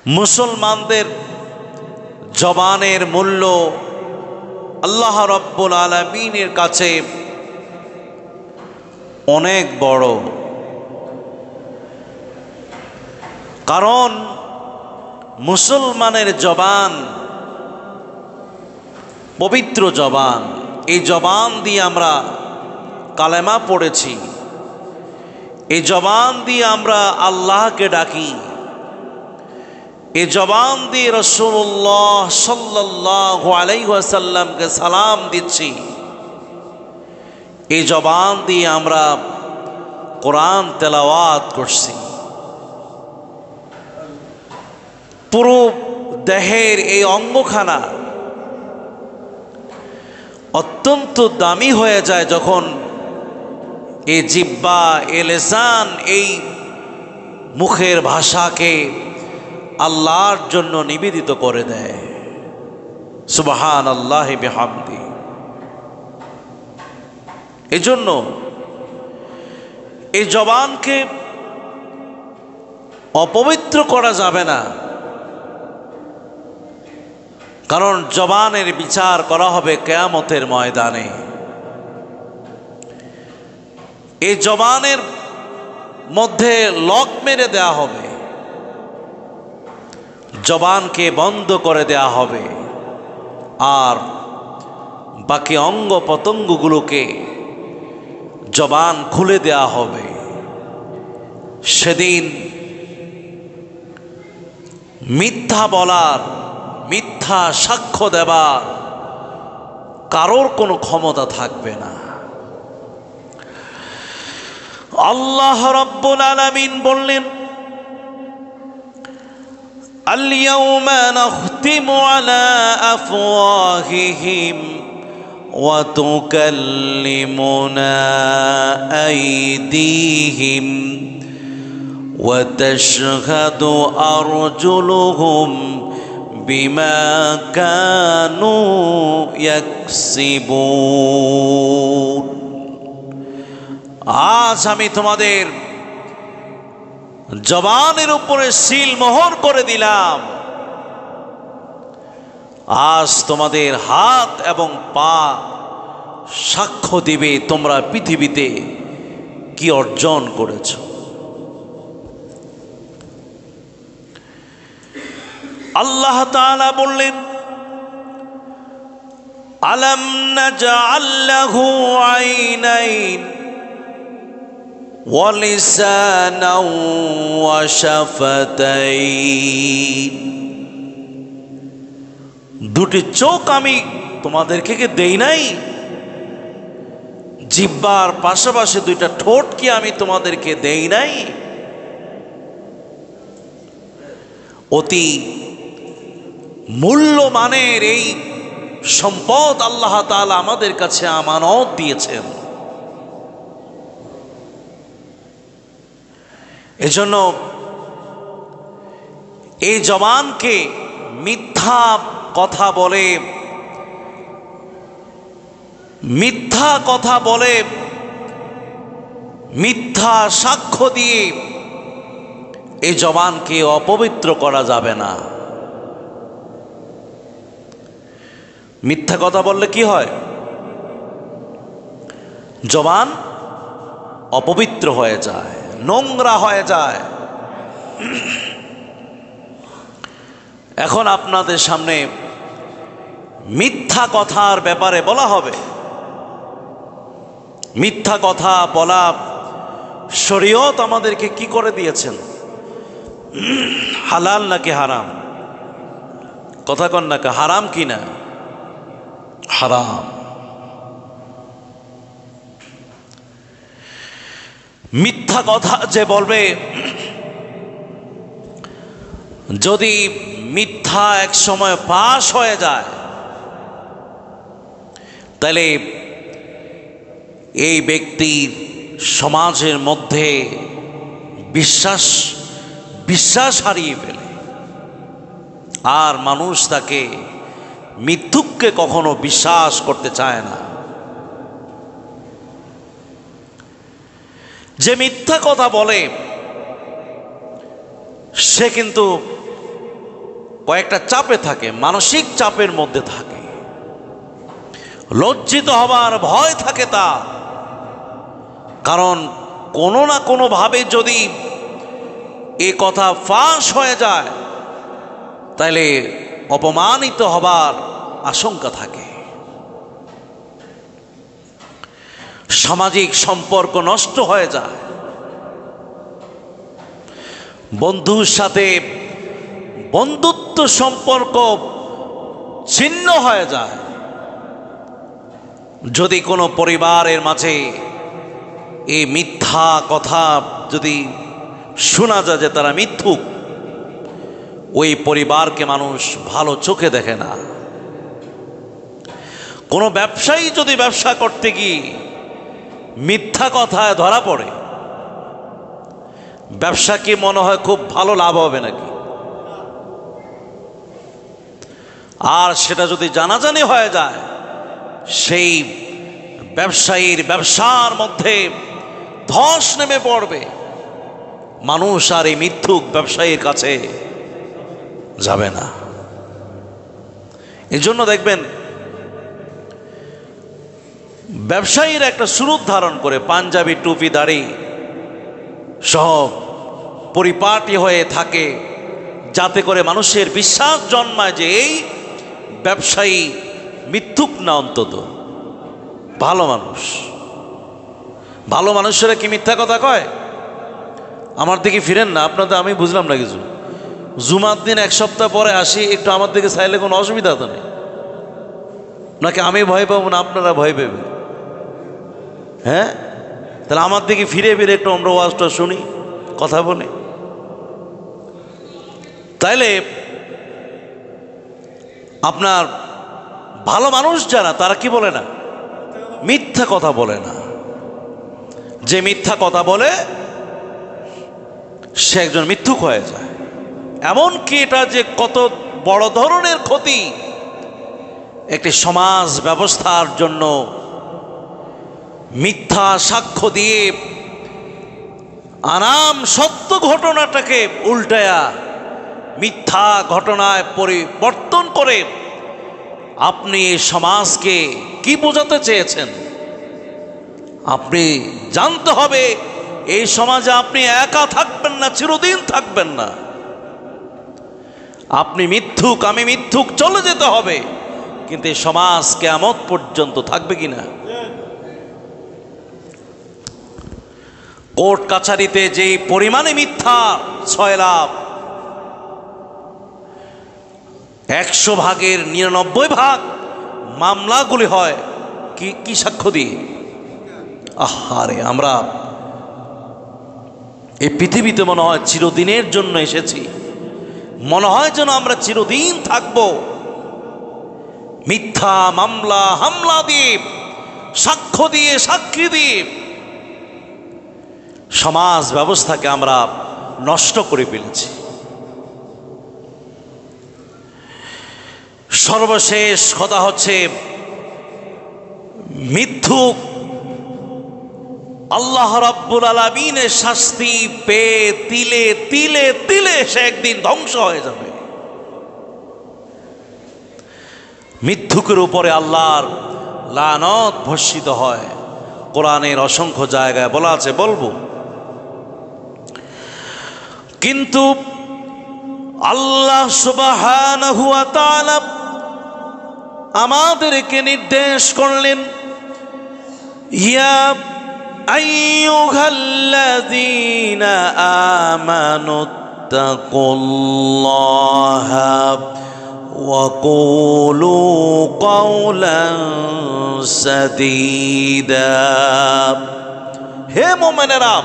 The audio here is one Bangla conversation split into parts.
মুসলমানদের জবানের মূল্য আল্লাহ রাব্বুল আলামিনের কাছে অনেক বড়। কারণ মুসলমানের জবান পবিত্র জবান। এই জবান দিয়ে আমরা কালেমা পড়েছি, এই জবান দিয়ে আমরা আল্লাহকে ডাকি, এই জবান দিয়ে রাসূলুল্লাহ সাল্লাল্লাহু আলাইহি ওয়াসাল্লামকে সালাম দিচ্ছি, এই জবান দিয়ে আমরা কোরআন তেলাওয়াত করছি। পুরো দেহের এই অঙ্গখানা অত্যন্ত দামি হয়ে যায় যখন এই জিহ্বা, এই লিসান, এই মুখের ভাষাকে আল্লাহর জন্য নিবেদিত করে দেয়। সুবহানাল্লাহি বিহামদি। এজন্য এই জবানকে অপবিত্র করা যাবে না, কারণ জবানের বিচার করা হবে কিয়ামতের ময়দানে। এই জবানের মধ্যে লক মেরে দেয়া হবে, জবানকে বন্ধ করে দেয়া হবে, আর বাকি অঙ্গ প্রত্যঙ্গগুলোকে জবান খুলে দেয়া হবে। সেদিন মিথ্যা বলার, মিথ্যা সাক্ষ্য দেবার কারোর কোনো ক্ষমতা থাকবে না। আল্লাহ রাব্বুল আলামিন বললেন, আল-ইয়াওমা নাখতিমু আলা আফওয়াহিহিম ওয়া তুকাল্লিমুনা আইদিহিম ওয়া তাশহাদু আরজুলুহুম বিমা কানু ইয়াকসিবুন। আজ আমি তোমাদের জবানের উপরে সিল মোহর করে দিলাম। আজ তোমাদের হাত এবং পা সাক্ষ্য দিবে তোমরা পৃথিবীতে কি অর্জন করেছ। আল্লাহ তাআলা বললেন, আলাম নাজআল লাহু আইনাইন ওয়া লিসানাও ওয়া শাফাতাইন। দুটি চোখ আমি তোমাদেরকে দেই নাই? জিহ্বার পাশাপাশি দুইটা ঠোঁট কি আমি তোমাদেরকে দেই নাই? অতি মূল্যমানের এই সম্পদ আল্লাহ তাআলা আমাদের কাছে আমানত দিয়েছেন। এজন্য এই জবানকে মিথ্যা কথা বলে, মিথ্যা কথা বলে, মিথ্যা সাক্ষ্য দিয়ে এই জবানকে অপবিত্র করা যাবে না। মিথ্যা কথা বললে কি হয়? জবান অপবিত্র হয়ে যায়, নোংরা হয়ে যায়। এখন আপনাদের সামনে মিথ্যা কথার ব্যাপারে বলা হবে। মিথ্যা কথা বলা শরীয়ত আমাদেরকে কি করে দিয়েছেন? হালাল নাকি হারাম? কথা কন না, হারাম কি না? হারাম। মিথ্যা কথা যে বলবে, যদি মিথ্যা এক সময় পাশ হয়ে যায়, তাহলে এই ব্যক্তির সমাজের মধ্যে বিশ্বাস হারিয়ে ফেলে, আর মানুষ তাকে মিথ্যুককে কখনো বিশ্বাস করতে চায় না। যে মিথ্যা কথা বলে সে কিন্তু কয়েকটা চাপে থাকে, মানসিক চাপের মধ্যে থাকে, লজ্জিত হবার ভয় থাকে তার। কারণ কোনো না কোনোভাবে যদি এ কথা ফাঁস হয়ে যায় তাহলে অপমানিত হবার আশঙ্কা থাকে, সামাজিক সম্পর্ক নষ্ট হয়ে যায়, বন্ধুর সাথে বন্ধুত্ব সম্পর্ক ছিন্ন হয়ে যায়। যদি কোনো পরিবারের মাঝে এই মিথ্যা কথা যদি শোনা যায় যে তারা মিথ্যুক, ওই পরিবারকে মানুষ ভালো চোখে দেখে না। কোনো ব্যবসায়ী যদি ব্যবসা করতে গিয়ে মিথ্যা কথায় ধরা পড়ে, ব্যবসা কি মনে হয় খুব ভালো লাভ হবে নাকি? আর সেটা যদি জানাজানি হয়ে যায়, সেই ব্যবসায়ীর ব্যবসার মধ্যে ধস নেমে পড়বে, মানুষ আর এই মিথ্যুক ব্যবসায়ীর কাছে যাবে না। এই জন্য দেখবেন ব্যবসায়ীরা একটা সুরূপ ধারণ করে পাঞ্জাবি টুপি দাড়ি সহ পরিপাটি হয়ে থাকে, যাতে করে মানুষের বিশ্বাস জন্মায় যে এই ব্যবসায়ী মিথ্যুক না, অন্তত ভালো মানুষ। ভালো মানুষেরা কি মিথ্যা কথা কয়? আমার দিকে ফিরেন না, আপনাদের আমি বুঝলাম না কিছু। জুমার দিন এক সপ্তাহ পরে আসি, একটু আমার দিকে চাইলে কোনো অসুবিধা তো নেই নাকি? আমি ভয় পাবো না, আপনারা ভয় পাবেন? হ্যাঁ, তাহলে আমার দিকে ফিরে ফিরে একটু আমরা ওয়াজটা শুনি, কথা বলি। তাইলে আপনার ভালো মানুষ যারা, তারা কি বলে না? মিথ্যা কথা বলে না। যে মিথ্যা কথা বলে সে একজন মিথ্যুক হয়ে যায়। এমনকি এটা যে কত বড় ধরনের ক্ষতি একটি সমাজ ব্যবস্থার জন্য। মিথ্যা সাক্ষ্য দিয়ে আনাম সত্য ঘটনাটাকে উল্টায়া মিথ্যা ঘটনায় পরিবর্তন করে আপনি এই সমাজকে কি বোঝাতে চেয়েছেন? আপনি জানতে হবে এই সমাজে আপনি একা থাকবেন না, চিরদিন থাকবেন না। আপনি মিথ্যুক, আমি মিথ্যুক, চলে যেতে হবে, কিন্তু এই সমাজ কিয়ামত পর্যন্ত থাকবে কিনা? কোর্ট কাছারিতে যে পরিমাণে মিথ্যা 6 লাভ, 100 ভাগের 99 ভাগ মামলাগুলি হয় কি সাক্ষ্য দিয়ে? আহারে, আমরা এই পৃথিবীতে মনে হয় চিরদিনের জন্য এসেছি, মনে হয় যেন আমরা চিরদিন থাকব। মিথ্যা মামলা হামলা দিয়ে, সাক্ষ্য দিয়ে, সাক্ষী দিয়ে সমাজ ব্যবস্থাকে আমরা নষ্ট করে ফেলেছি। সর্বশেষ কথা হচ্ছে, মিথ্যুক আল্লাহ রাব্বুল আলামিনের শাস্তি পেয়ে তিলে তিলে তিলে সে একদিন ধ্বংস হয়ে যাবে। মিথ্যুকের উপরে আল্লাহর লানত বর্ষিত হয়। কোরআনের অসংখ্য জায়গায় বলা আছে, বলবো, কিন্তু আল্লাহ সুবহানাহু ওয়া তাআলা আমাদেরকে নির্দেশ করলেন, ইয়া আইয়ুহাল্লাযীনা আমানুত্তাকুল্লাহা ওয়া কুলু কাওলান সাদীদা। হে মুমিনেরা,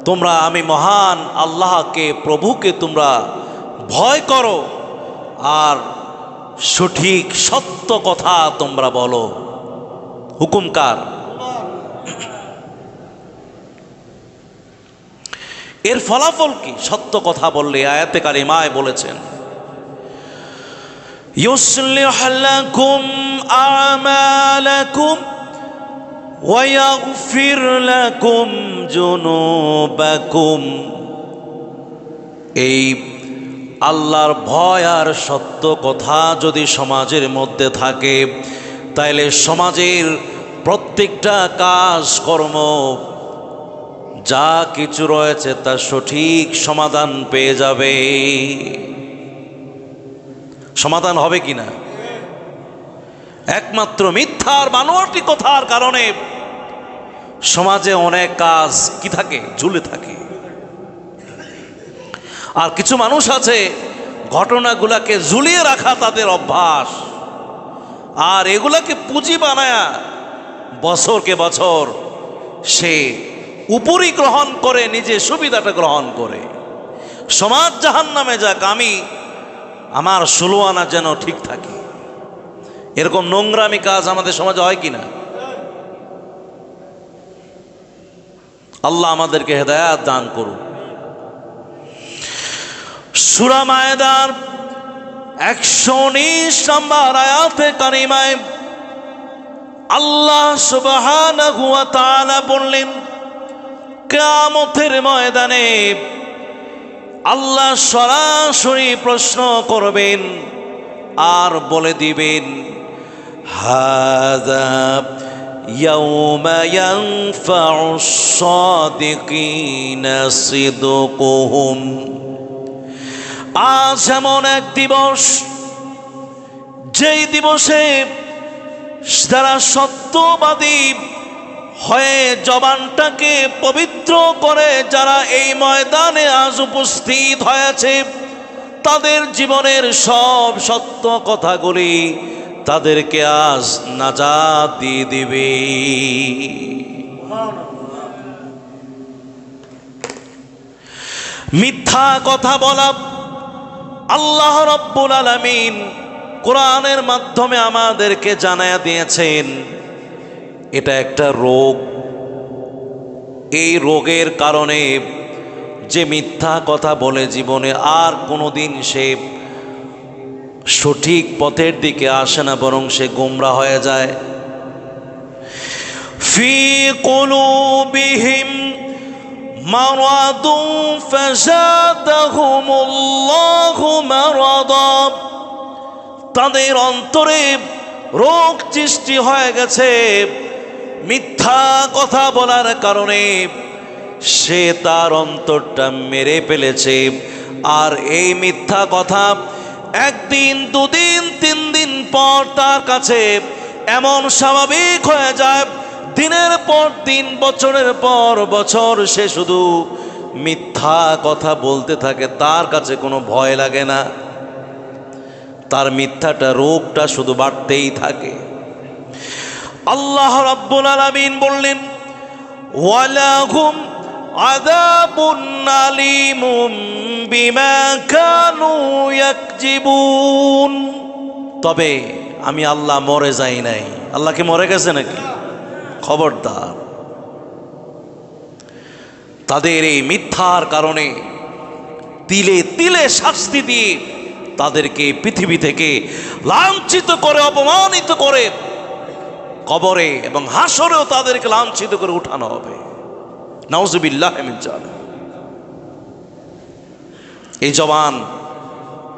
তোমরা আমি মহান আল্লাহকে, প্রভুকে তোমরা ভয় করো আর সঠিক সত্য কথা তোমরা বলো। হুকুম কার? এর ফলাফল কি? সত্য কথা বললে আয়াতে কারিমায় বলেছেন, ইউসলিহ লাকুম আমালাকুম ওয়া ইয়াগফির লাকুম যুনুবাকুম। এই আল্লাহর ভয় আর সত্য কথা যদি সমাজের মধ্যে থাকে, তাইলে সমাজের প্রত্যেকটা কাজ কর্ম যা কিছু রয়েছে তার সঠিক সমাধান পেয়ে যাবে। সমাধান হবে কিনা? একমাত্র মিথ্যার বানোয়াটি কথার কারণে সমাজে অনেক কাজ কি থাকে, ঝুলে থাকে। আর কিছু মানুষ আছে ঘটনাগুলাকে ঝুলিয়ে রাখা তাদের অভ্যাস, আর এগুলাকে পুঁজি বানায়া বছরকে বছর সে উপরি গ্রহণ করে, নিজে সুবিধাটা গ্রহণ করে। সমাজ জাহান্নামে যাক, আমার 16 আনা যেন ঠিক থাকে। এরকম নোংরামি কাজ আমাদের সমাজে হয় কিনা? আল্লাহ আমাদেরকে হেদায়েত দান করুন। সূরা মায়েদার 119 নম্বর আয়াতে কারিমায় আল্লাহ সুবহানাহু ওয়া তাআলা বললেন, কিয়ামতের ময়দানে আল্লাহ সরাসরি প্রশ্ন করবেন আর বলে দিবেন, হাযা ইয়াউমা ইয়ানফাউস সাদিকিনা সিদকুহুম। আজ এমন এক দিবস, যেই দিবসে যারা সত্যবাদী হয়ে জবানটাকে পবিত্র করে যারা এই ময়দানে আজ উপস্থিত হয়েছে, তাদের জীবনের সব সত্য কথাগুলি তাদেরকে আজ নাজাত দিয়ে দিবে। মিথ্যা কথা বলা আল্লাহ রাব্বুল আলামিন কোরআনের মাধ্যমে আমাদেরকে জানায়া দিয়েছেন, এটা একটা রোগ। এই রোগের কারণে যে মিথ্যা কথা বলে জীবনে আর কোনোদিন সে সঠিক পথের দিকে আসে না, বরং সে গোমরাহ হয়ে যায়। ফি কুলুবিহিম মারাদুন ফাযাদাহুমুল্লাহু মারাদা। তাদের অন্তরে রোগ সৃষ্টি হয়ে গেছে মিথ্যা কথা বলার কারণে। সে তার অন্তরটা মেরে ফেলেছে। আর এই মিথ্যা কথা একদিন, দুদিন, 3 দিন পর তার কাছে এমন স্বাভাবিক হয়ে যায়, দিনের পর দিন, বছরের পর বছর সে শুধু মিথ্যা কথা বলতে থাকে। তার কাছে কোনো ভয় লাগে না, তার মিথ্যাটা রোগটা শুধু বাড়তেই থাকে। আল্লাহ রাব্বুল আলামিন বললেন, ওয়ালাহুম আযাবুন আলীমুম বিমা কানু ইয়াকজিবুন। তবে আমি আল্লাহ মরে যাই নাই। আল্লাহ কি মরে গেছে নাকি? খবরদার, তাদের এই মিথ্যার কারণে তিলে তিলে শাস্তি দিয়ে তাদেরকে পৃথিবী থেকে লাঞ্ছিত করে, অপমানিত করে কবরে এবং হাসরেও তাদেরকে লাঞ্ছিত করে উঠানো হবে। নাউজুবিল্লাহ মিন যালিক। এই জবান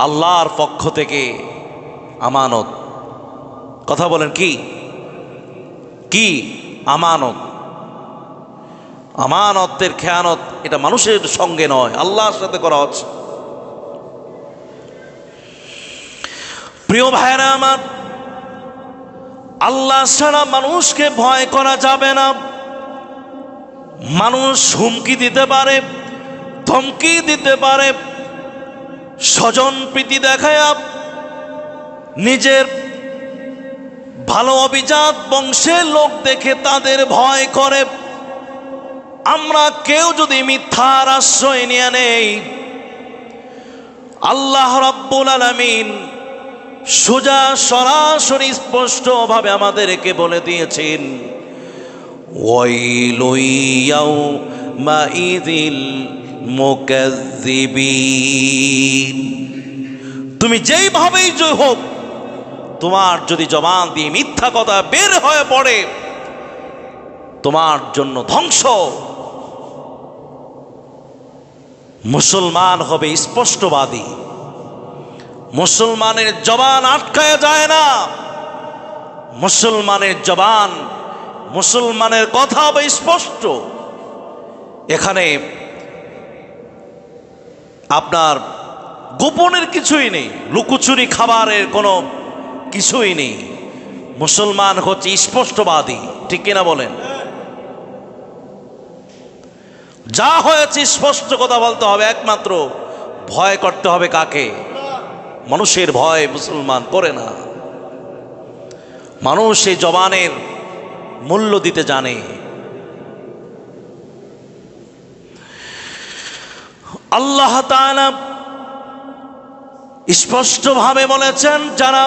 আল্লাহর পক্ষ থেকে আমানত। কথা বলেন, কি কি আমানত? আমানতের খেয়ানত এটা মানুষের সঙ্গে নয়, আল্লাহর সাথে করা হচ্ছে। প্রিয় ভাইরা আমার, আল্লাহ ছাড়া মানুষকে ভয় করা যাবে না। মানুষ হুমকি দিতে পারে, ধমকি দিতে পারে, স্বজন প্রীতি দেখায় নিজের ভালো অভিজাত বংশের লোক দেখে তাদের ভয় করে। আমরা কেউ যদি মিথ্যার আশ্রয় নিয়ে নেই, আল্লাহ রাব্বুল আলামিন সোজা সরাসরি স্পষ্ট ভাবে আমাদেরকে বলে দিয়েছেন, ওয়াইলুন ইয়াউমাইযিল মুকাজ্জিবিন। তুমি যেইভাবেই জয় হোক, তোমার যদি জবান দিয়ে মিথ্যা কথা বের হয়ে পড়ে, তোমার জন্য ধ্বংস। মুসলমান হবে স্পষ্টবাদী, মুসলমানের জবান আটকায় যায় না। মুসলমানের জবান, মুসলমানের কথা হবে স্পষ্ট। এখানে আপনার গোপনের কিছুই নেই, লুকোচুরি খাবারের কোনো কিছুই নেই। মুসলমান হচ্ছে স্পষ্টবাদী, ঠিক কিনা বলেন? যা হয়েছে স্পষ্ট কথা বলতে হবে। একমাত্র ভয় করতে হবে কাকে? মানুষের ভয় মুসলমান করে না। মানুষ এই জবানের মূল্য দিতে জানে। আল্লাহ তাআলা স্পষ্টভাবে বলেছেন, যারা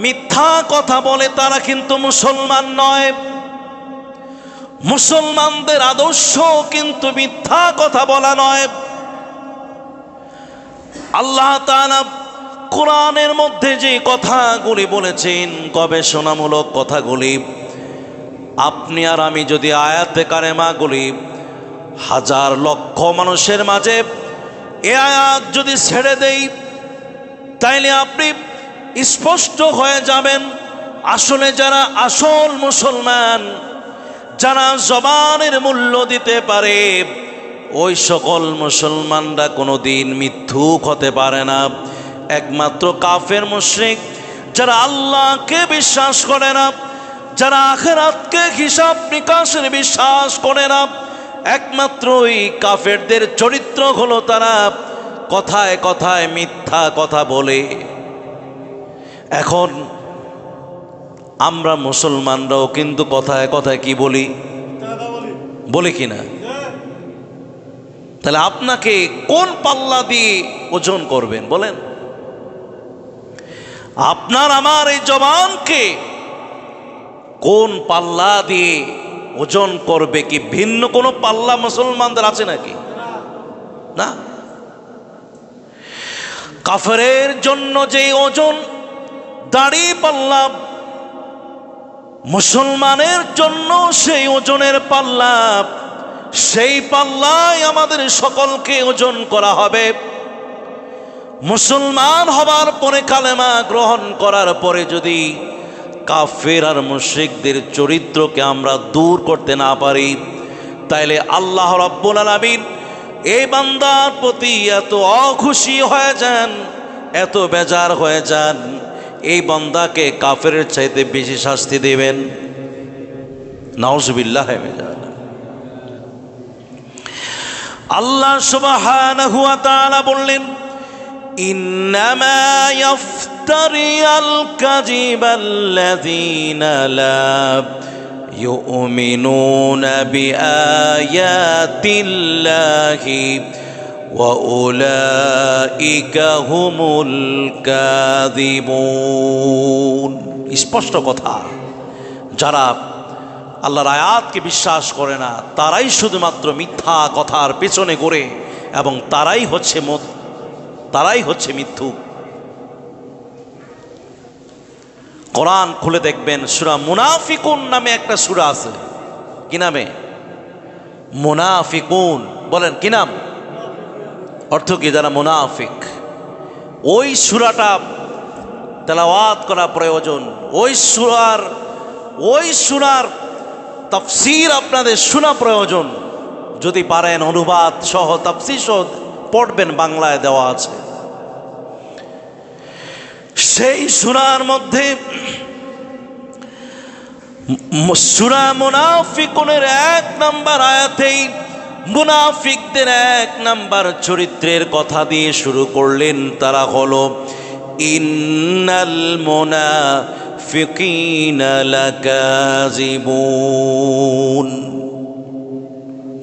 মিথ্যা কথা বলে তারা কিন্তু মুসলমান নয়। মুসলমানদের আদর্শ কিন্তু মিথ্যা কথা বলা নয়। আল্লাহ তাআলা কোরআনের মধ্যে যে কথাগুলি বলেছেন, গবেষণামূলক কথাগুলি, আপনি আর আমি যদি আয়াতে কারিমাগুলি হাজার লক্ষ মানুষের মাঝে এ আয়াত যদি ছেড়ে দেই, তাইলে আপনি স্পষ্ট হয়ে যাবেন আসলে যারা আসল মুসলমান, যারা জবানের মূল্য দিতে পারে, ওই সকল মুসলমানরা কোনোদিন মিথ্যুক হতে পারে না। একমাত্র কাফের মুশরিক, যারা আল্লাহকে বিশ্বাস করে না, যারা আখিরাতকে হিসাব নিকাশের বিশ্বাস করে না, একমাত্র ওই কাফেরদের চরিত্র হলো তারা কথায় কথায় মিথ্যা কথা বলে। এখন আমরা মুসলমানরাও কিন্তু কথায় কথায় কি বলি? বলি কিনা? তাহলে আপনাকে কোন পাল্লা দিয়ে ওজন করবেন বলেন? আপনার আমার এই জবানকে কোন পাল্লা দিয়ে ওজন করবে? কি ভিন্ন কোনো পাল্লা মুসলমানদের আছে নাকি? না। কাফেরের জন্য যে ওজন দাড়ি পাল্লা, মুসলমানের জন্য সেই ওজনের পাল্লা, সেই পাল্লায় আমাদের সকলকে ওজন করা হবে। মুসলমান হবার পরে, কালেমা গ্রহণ করার পরে যদি কাফের আর মুশরিকদের চরিত্রকে আমরা দূর করতে না পারি, তাইলে আল্লাহ রাব্বুল আলামিন এই বান্দার প্রতি এত অখুশি হয়ে যান, এত বেজার হয়ে যান, এই বান্দাকে কাফেরের চাইতে বেশি শাস্তি দেবেন। নাউজুবিল্লাহ। আল্লাহ সুবহানাহু ওয়া তাআলা বললেন, ইন্নামা ইফতারিয়াল কাযিবাল্লাযীনা লা ইউমিনুনা বিআয়াতিল্লাহি ওয়া উলাইকা হুমুল কাযিবুন। স্পষ্ট কথা, যারা আল্লাহর আয়াতকে বিশ্বাস করে না তারাই শুধুমাত্র মিথ্যা কথার পেছনে ঘোরে এবং তারাই হচ্ছে মিথ্যুক। কোরআন খুলে দেখবেন, সূরা মুনাফিকুন নামে একটা সূরা আছে। কি নামে? মুনাফিকুন। বলেন কি নাম? অর্থ কি? যারা মুনাফিক। ওই সূরাটা তেলাওয়াত করা প্রয়োজন। ওই সূরার তাফসীর আপনাদের শোনা প্রয়োজন। যদি পারেন অনুবাদ সহ তাফসীর সহ পড়বেন, বাংলায় দেওয়া আছে। সেই সূরার মধ্যে সূরা মুনাফিকুনের 1 নম্বর আয়াতেই মুনাফিকদের 1 নম্বর চরিত্রের কথা দিয়ে শুরু করলেন। তারা হলো ইন্নাল মুনাফিকিনা লাকাযিবুন।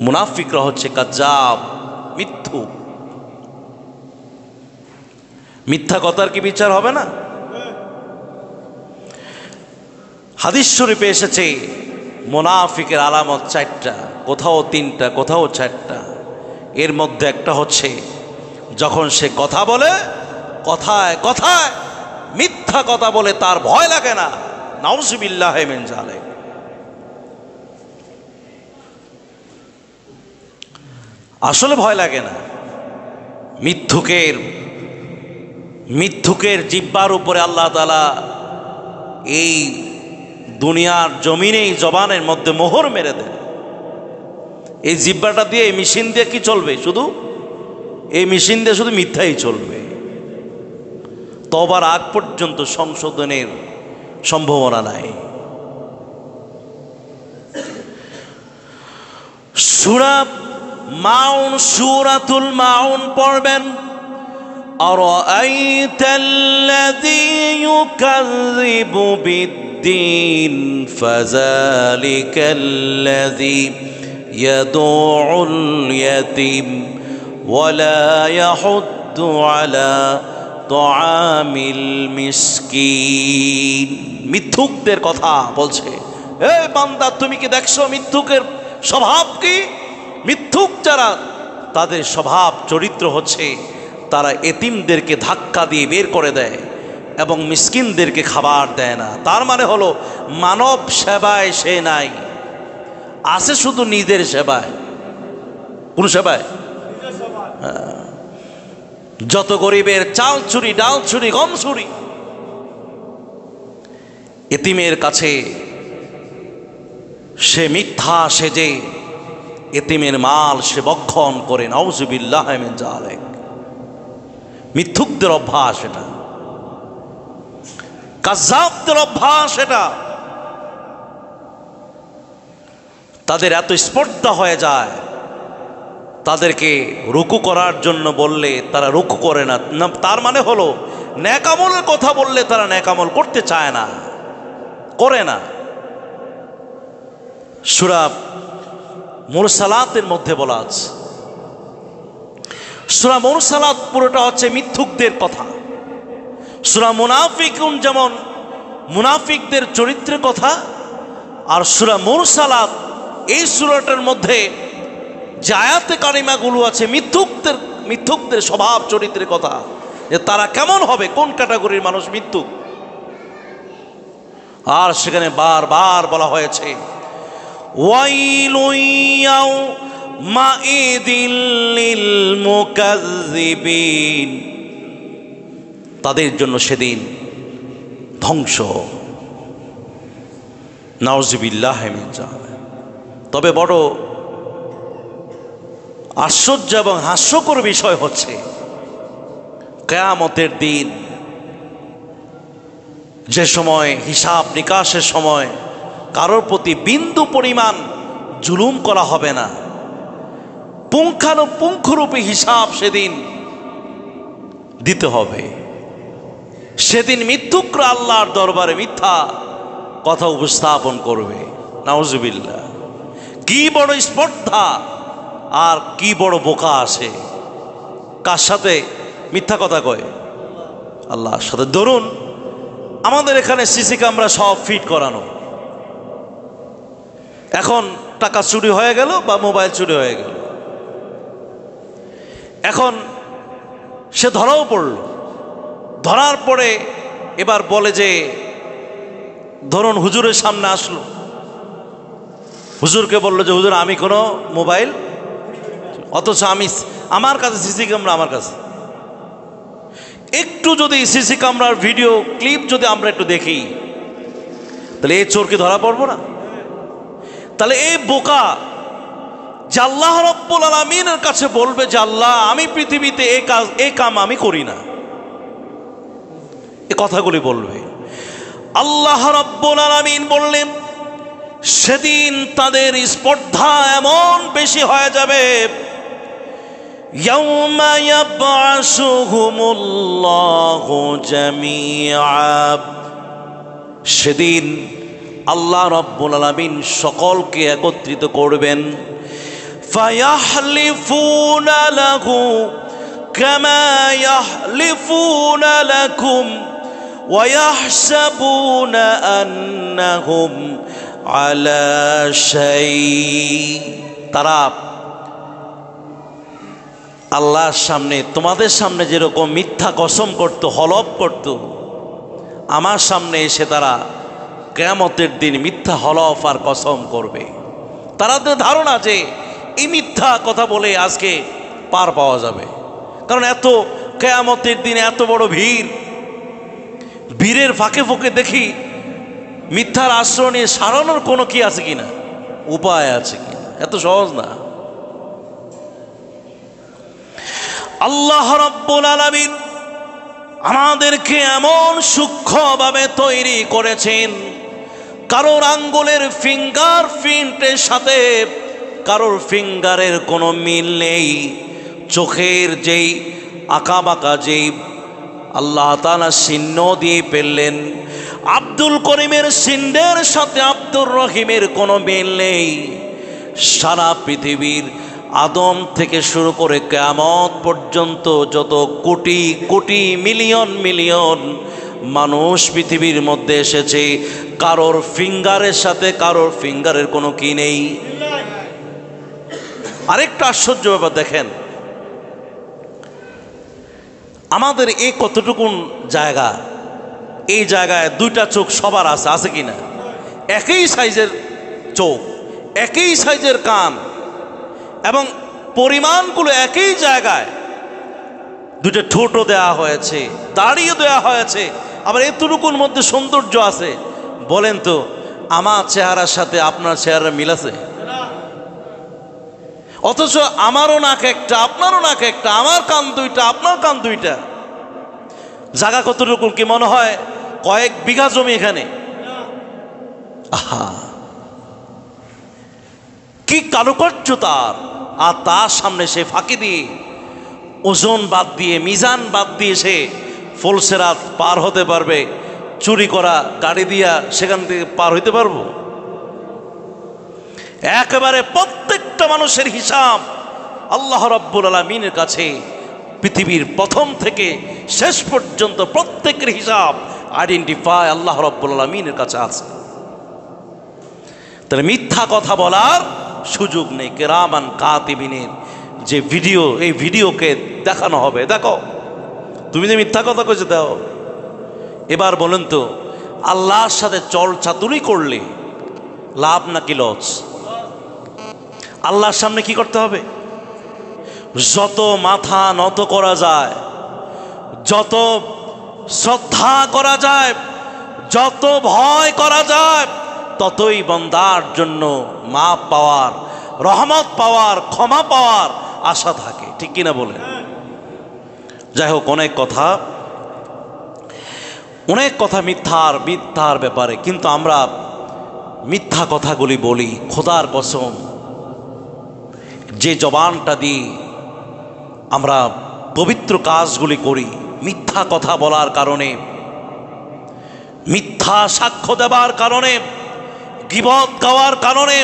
মুনাফিকরা হচ্ছে কাযাব, মিথ্যুক। মিথ্যা কথার কি বিচার হবে না? হাদিস শরীফে এসেছে মুনাফিকের আলামত 4টা, কোথাও 3টা, কোথাও 4টা। এর মধ্যে একটা হচ্ছে যখন সে কথা বলে, কথায় কথায় মিথ্যা কথা বলে, তার ভয় লাগে না। নাউজুবিল্লাহি মিন যালিক। আসলে ভয় লাগে না। মিথ্যুকের জিহ্বার উপরে আল্লাহ তাআলা এই দুনিয়ার জমিনেই জবানের মধ্যে মোহর মেরে দেন। এই জিহ্বাটা দিয়ে, এই মেশিন দিয়ে কি চলবে? শুধু এই মেশিন দিয়ে শুধু মিথ্যাই চলবে। তওবার আগ পর্যন্ত সংশোধনের সম্ভাবনা নাই। সূরা মাউন, সূরাতুল মাউন পড়বেন। আরাআইতাল্লাযী ইউকাযযিবু বিদ্দীন ফাযালিকাল্লাযী ইয়াদউল ইয়াতীম ওয়ালা ইয়াহুদ্দু আলা তুআমিল মিসকিন। মিথ্যুকদের কথা বলছে, এই বান্দা তুমি কি দেখছো মিথ্যুকের স্বভাব কি? মিথ্যুক যারা, তাদের স্বভাব চরিত্র হচ্ছে তারা এতিমদেরকে ধাক্কা দিয়ে বের করে দেয় এবং মিসকিনদেরকে খাবার দেয় না। তার মানে হলো মানব সেবায় সে নাই, আছে শুধু নিজের সেবায়। কোন সেবায়? যত গরিবের চাল চুরি, ডাল চুরি, গম চুরি, এতিমের কাছে সে মিথ্যা সেজে এতিমের মাল সে ভক্ষণ করে। নাউযুবিল্লাহ মিন যালিক। মিথ্যুকদের অভ্যাস এটা, কাযযাবদের অভ্যাস এটা। তাদের এত স্পর্ধা হয়ে যায়, তাদেরকে রুকু করার জন্য বললে তারা রুকু করে না। তার মানে হলো নেক আমলের কথা বললে তারা নেক আমল করতে চায় না, করে না। সূরা মুরসালাতের মধ্যে বলা আছে, সূরা মুরসালাত পুরোটা হচ্ছে মিথ্যুকদের কথা। সূরা মুনাফিকুন যেমন মুনাফিকদের চরিত্রের কথা, আর সূরা মুরসালাত এই সূরাটার মধ্যে যে আয়াতে কারিমাগুলো আছে মিথ্যুকদের স্বভাব চরিত্রের কথা, যে তারা কেমন হবে, কোন ক্যাটাগরির মানুষ মিথ্যুক। আর সেখানে বারবার বলা হয়েছে ওয়াইলুন ইয়াউমাইযিল লিল মুকাযযিবিন, তাদের জন্য সেদিন ধ্বংস। নাউযুবিল্লাহি মিন যালিক। তবে বড় আশ্চর্য এবং হাস্যকর বিষয় হচ্ছে কিয়ামতের দিন, যে সময় হিসাব নিকাশের সময় কারোর প্রতি বিন্দু পরিমাণ জুলুম করা হবে না, পুঙ্খানুপুঙ্খরূপে হিসাব সেদিন দিতে হবে। সেদিন মিথ্যুকরা আল্লাহর দরবারে মিথ্যা কথা উপস্থাপন করবে। নাউযুবিল্লাহ। কি বড় স্পর্ধা আর কি বড় বোকা আসে, কার সাথে মিথ্যা কথা কয়? আল্লাহর সাথে। ধরুন আমাদের এখানে সিসি ক্যামেরা সব ফিট করানো, এখন টাকা চুরি হয়ে গেল বা মোবাইল চুরি হয়ে গেল, এখন সে ধরাও পড়ল। ধরার পরে এবার বলে যে, ধরুন হুজুরের সামনে আসলো, হুজুরকে বললো যে হুজুর আমি কোনো মোবাইল, অথচ আমার কাছে সিসি ক্যামেরা, আমার কাছে একটু যদি সিসি ক্যামেরার ভিডিও ক্লিপ যদি আমরা একটু দেখি, তাহলে এই চোরকে ধরা পড়বো না? তাহলে এই বোকা যে আল্লাহ রাব্বুল আলামিনের কাছে বলবে যে আল্লাহ আমি পৃথিবীতে এই কাম আমি করি না, এই কথাগুলি বলবে। আল্লাহ রাব্বুল আলামিন বললেন সেদিন তাদের স্পর্ধা এমন বেশি হয়ে যাবে, ইয়াউমা ইয়াবআসুহুমুল্লাহু জামিআ, সেদিন আল্লাহ রাব্বুল আলামিন সকলকে একত্রিত করবেন। ফায়াহলিফুনা লাহু কামা ইয়াহলিফুনা লাকুম ওয়া ইয়াহসাবুনা আন্নাহুম আলা শাই, তারা আল্লাহর সামনে তোমাদের সামনে যেরকম মিথ্যা কসম করত, হলফ করত, আমার সামনে এসে তারা কিয়ামতের দিন মিথ্যা হলফ আর কসম করবে। তাদের ধারণা যে এই মিথ্যা কথা বলে আজকে পার পাওয়া যাবে, কারণ এত কিয়ামতের দিনে এত বড় ভিড়, ভিড়ের ফাঁকে ফাঁকে দেখি মিথ্যার আশ্রয় নিয়ে সারানোর কোনো কি আছে কিনা, উপায় আছে কিনা। এত সহজ না। আল্লাহ রাব্বুল আলামিন আমাদেরকে এমন সূক্ষ্মভাবে তৈরি করেছেন, কারোর আঙ্গুলের ফিঙ্গার প্রিন্টের সাথে কারোর ফিঙ্গারের কোনো মিল নেই। চোখের যেই আঁকাবাঁকা যেই আল্লাহ তাআলা চিহ্ন দিয়ে ফেললেন, আব্দুল করিমের চিহ্নের সাথে আব্দুর রহিমের কোনো মিল নেই। সারা পৃথিবীর আদম থেকে শুরু করে কিয়ামত পর্যন্ত যত কোটি কোটি মিলিয়ন মিলিয়ন মানুষ পৃথিবীর মধ্যে এসেছে, কারোর ফিঙ্গারের সাথে কারোর ফিঙ্গারের কোনো কি নেই। আরেকটা আশ্চর্য ব্যাপার দেখেন, আমাদের এই কতটুকুন জায়গা, এই জায়গায় দুইটা চোখ সবার আছে, আছে কিনা? একই সাইজের চোখ, একই সাইজের কান এবং পরিমাণগুলো একই জায়গায়। দুটো ঠোঁটও দেওয়া হয়েছে, দাড়িও দেওয়া হয়েছে, আবার এতটুকুর মধ্যে সৌন্দর্য আছে। বলেন তো আমার চেহারার সাথে আপনার চেহারা মিল আছে? অথচ আমারও নাক একটা, আপনারও নাক একটা, আমার কান দুইটা, আপনার কান দুইটা। জায়গা কতটুকু কি মনে হয় কয়েক বিঘা জমি এখানে। আহা, কি কারুকার্য তার! আর তার সামনে সে ফাঁকি দিয়ে, ওজন বাদ দিয়ে, মিজান বাদ দিয়ে সে ফুলসেরাত পার হতে পারবে। চুরি করা গাড়ি দিয়া সেখান থেকে পার হইতে পারবো? একেবারে প্রত্যেকটা মানুষের হিসাব আল্লাহ রাব্বুল আলামিনের কাছে পৃথিবীর প্রথম থেকে শেষ পর্যন্ত প্রত্যেকের হিসাব আইডেন্টিফাই আল্লাহ রাব্বুল আলামিনের কাছে আছে। তাহলে মিথ্যা কথা বলার সুযোগ নেই। কিরামান কাতিবিনের যে ভিডিও, এই ভিডিওকে দেখানো হবে, দেখো তুমি যে মিথ্যা কথা কইছো দাও। এবার বলেন তো আল্লাহর সাথে চল চাতুরি করলে লাভ নাকি লস? আল্লাহর সামনে কি করতে হবে? যত মাথা নত করা যায়, যত শ্রদ্ধা করা যায়, যত ভয় করা যায়, ততই বান্দার জন্য মাপ পাওয়ার, রহমত পাওয়ার, ক্ষমা পাওয়ার আশা থাকে। ঠিক কিনা বলেন? যাই হোক, অনেক কথা মিথ্যার ব্যাপারে, কিন্তু আমরা মিথ্যা কথাগুলি বলি। খোদার কসম, যে জবানটা দিয়ে আমরা পবিত্র কাজগুলি করি, মিথ্যা কথা বলার কারণে, মিথ্যা সাক্ষ্য দেবার কারণে, গীবত গাওয়ার কারণে,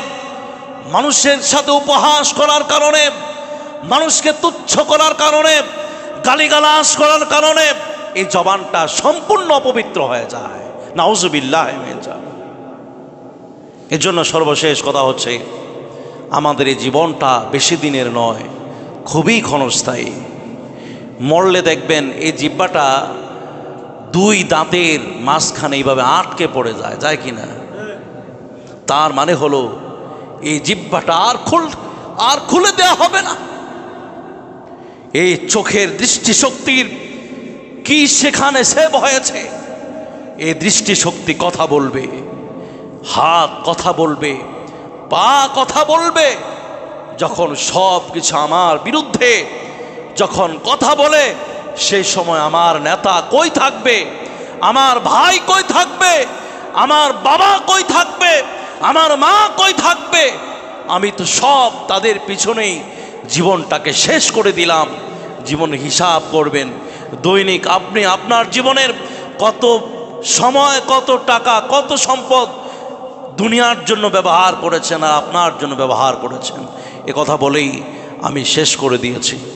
মানুষের সাথে উপহাস করার কারণে, মানুষকে তুচ্ছ করার কারণে, গালিগালাজ করার কারণে এই জবানটা সম্পূর্ণ অপবিত্র হয়ে যায়। নাউজুবিল্লাহ মিন যালিক। এর জন্য সর্বশেষ কথা হচ্ছে, আমাদের এই জীবনটা বেশি দিনের নয়, খুবই ক্ষণস্থায়ী। মরলে দেখবেন এই জিহ্বাটা দুই দাঁতের মাঝখানে এইভাবে আটকে পড়ে যায়, যায় কিনা? তার মানে হলো এই জিহ্বাটা আর খুলে দেওয়া হবে না। এই চোখের দৃষ্টিশক্তির কি সেখানে সেভ হয়েছে, এই দৃষ্টিশক্তি কথা বলবে, হাত কথা বলবে, পা কথা বলবে। যখন সব কিছু আমার বিরুদ্ধে যখন কথা বলে, সেই সময় আমার নেতা কই থাকবে, আমার ভাই কই থাকবে, আমার বাবা কই থাকবে, আমার মা কই থাকবে? আমি তো সব তাদের পিছনেই জীবনটাকে শেষ করে দিলাম। জীবন হিসাব করবেন দৈনিক। আপনি আপনার জীবনের কত সময়, কত টাকা, কত সম্পদ দুনিয়ার জন্য ব্যবহার করেছেন আর আপনার জন্য ব্যবহার করেছেন, এ কথা বলেই আমি শেষ করে দিয়েছি।